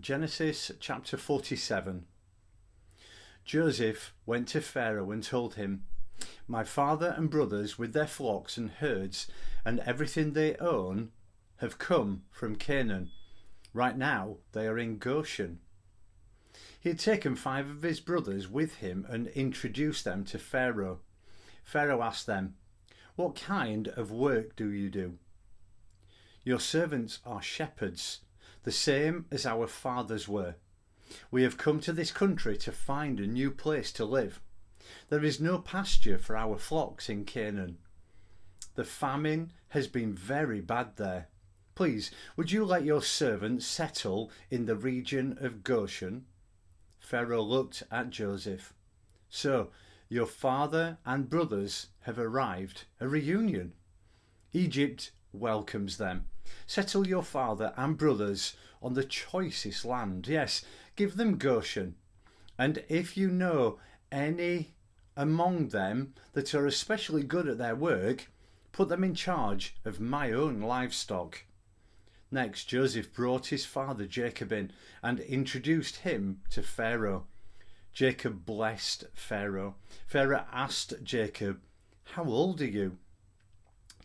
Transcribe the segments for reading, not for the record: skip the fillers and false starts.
Genesis chapter 47. Joseph went to Pharaoh and told him, "My father and brothers with their flocks and herds and everything they own have come from Canaan. Right now they are in Goshen." He had taken 5 of his brothers with him and introduced them to Pharaoh. Pharaoh asked them, "What kind of work do you do?" "Your servants are shepherds, the same as our fathers were. We have come to this country to find a new place to live. There is no pasture for our flocks in Canaan. The famine has been very bad there. Please, would you let your servants settle in the region of Goshen?" Pharaoh looked at Joseph. "So, your father and brothers have arrived, a reunion. Egypt welcomes them. Settle your father and brothers on the choicest land. Yes, give them Goshen. And if you know any among them that are especially good at their work, put them in charge of my own livestock." Next, Joseph brought his father Jacob in and introduced him to Pharaoh. Jacob blessed Pharaoh. Pharaoh asked Jacob, "How old are you?"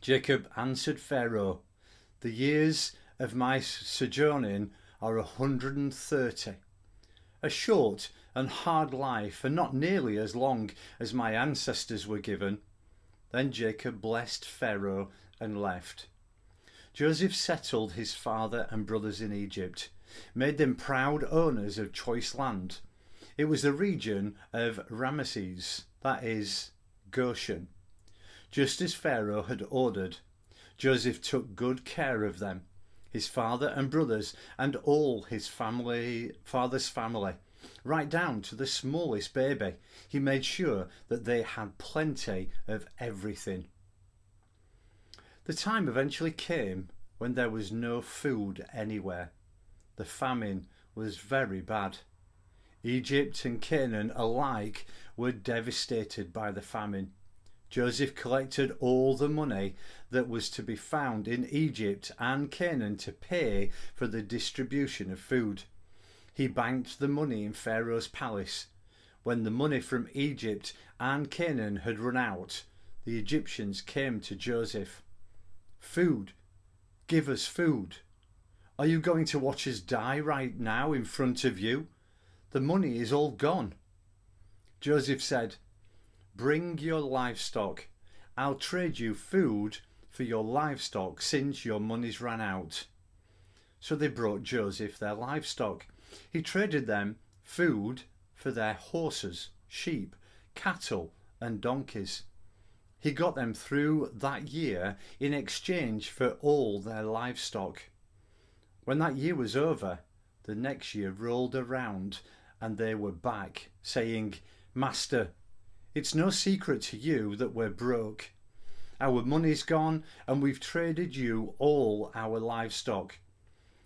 Jacob answered Pharaoh, "The years of my sojourning are 130. A short and hard life, and not nearly as long as my ancestors were given." Then Jacob blessed Pharaoh and left. Joseph settled his father and brothers in Egypt, made them proud owners of choice land. It was the region of Rameses, that is, Goshen. Just as Pharaoh had ordered, Joseph took good care of them, his father and brothers, and all his father's family, right down to the smallest baby. He made sure that they had plenty of everything. The time eventually came when there was no food anywhere. The famine was very bad. Egypt and Canaan alike were devastated by the famine. Joseph collected all the money that was to be found in Egypt and Canaan to pay for the distribution of food. He banked the money in Pharaoh's palace. When the money from Egypt and Canaan had run out, the Egyptians came to Joseph. "Food, give us food. Are you going to watch us die right now in front of you? The money is all gone." Joseph said, "Bring your livestock. I'll trade you food for your livestock since your money's ran out." So they brought Joseph their livestock. He traded them food for their horses, sheep, cattle, and donkeys. He got them through that year in exchange for all their livestock. When that year was over, the next year rolled around and they were back, saying, "Master, it's no secret to you that we're broke. Our money's gone and we've traded you all our livestock.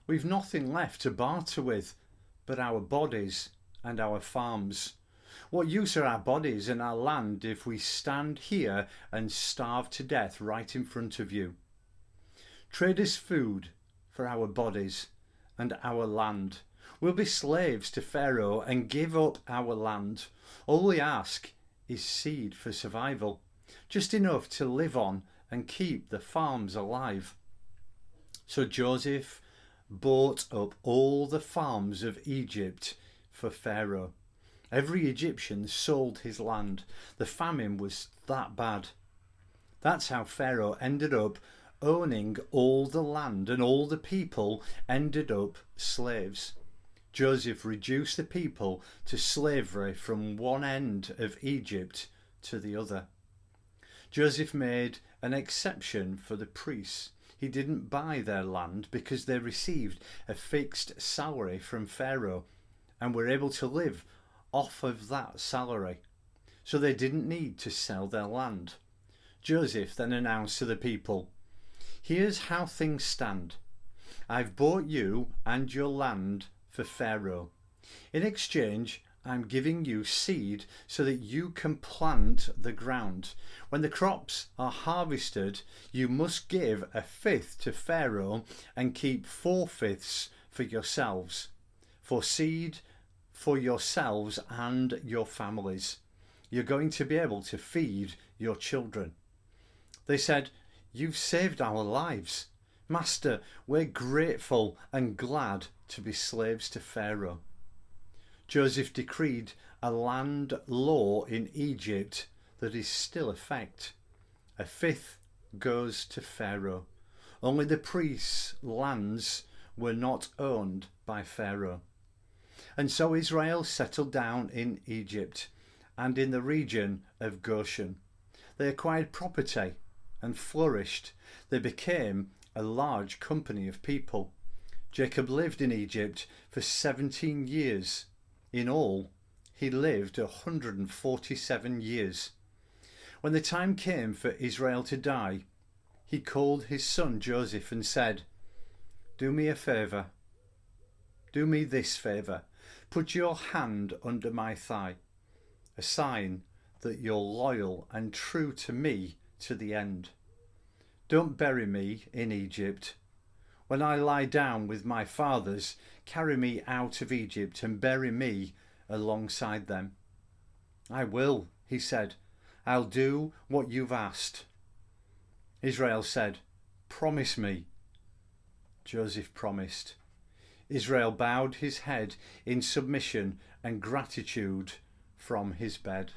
We've nothing left to barter with but our bodies and our farms. What use are our bodies and our land if we stand here and starve to death right in front of you? Trade us food for our bodies and our land. We'll be slaves to Pharaoh and give up our land. All we ask is seed for survival, just enough to live on and keep the farms alive." So Joseph bought up all the farms of Egypt for Pharaoh. Every Egyptian sold his land. The famine was that bad. That's how Pharaoh ended up owning all the land, and all the people ended up slaves. Joseph reduced the people to slavery from one end of Egypt to the other. Joseph made an exception for the priests. He didn't buy their land because they received a fixed salary from Pharaoh and were able to live off of that salary, so they didn't need to sell their land. Joseph then announced to the people, "Here's how things stand. I've bought you and your land for Pharaoh. In exchange, I'm giving you seed so that you can plant the ground. When the crops are harvested, you must give 1/5 to Pharaoh and keep 4/5 for yourselves. for seed for yourselves and your families. You're going to be able to feed your children." They said, "You've saved our lives. Master, we're grateful and glad to be slaves to Pharaoh." Joseph decreed a land law in Egypt that is still in effect. A fifth goes to Pharaoh. Only the priests' lands were not owned by Pharaoh. And so Israel settled down in Egypt and in the region of Goshen. They acquired property and flourished. They became a large company of people. Jacob lived in Egypt for 17 years. In all, he lived 147 years. When the time came for Israel to die, he called his son Joseph and said, "Do me a favour. Do me this favour. Put your hand under my thigh, a sign that you're loyal and true to me to the end. Don't bury me in Egypt. When I lie down with my fathers, carry me out of Egypt and bury me alongside them." "I will," he said. "I'll do what you've asked." Israel said, "Promise me." Joseph promised. Israel bowed his head in submission and gratitude from his bed.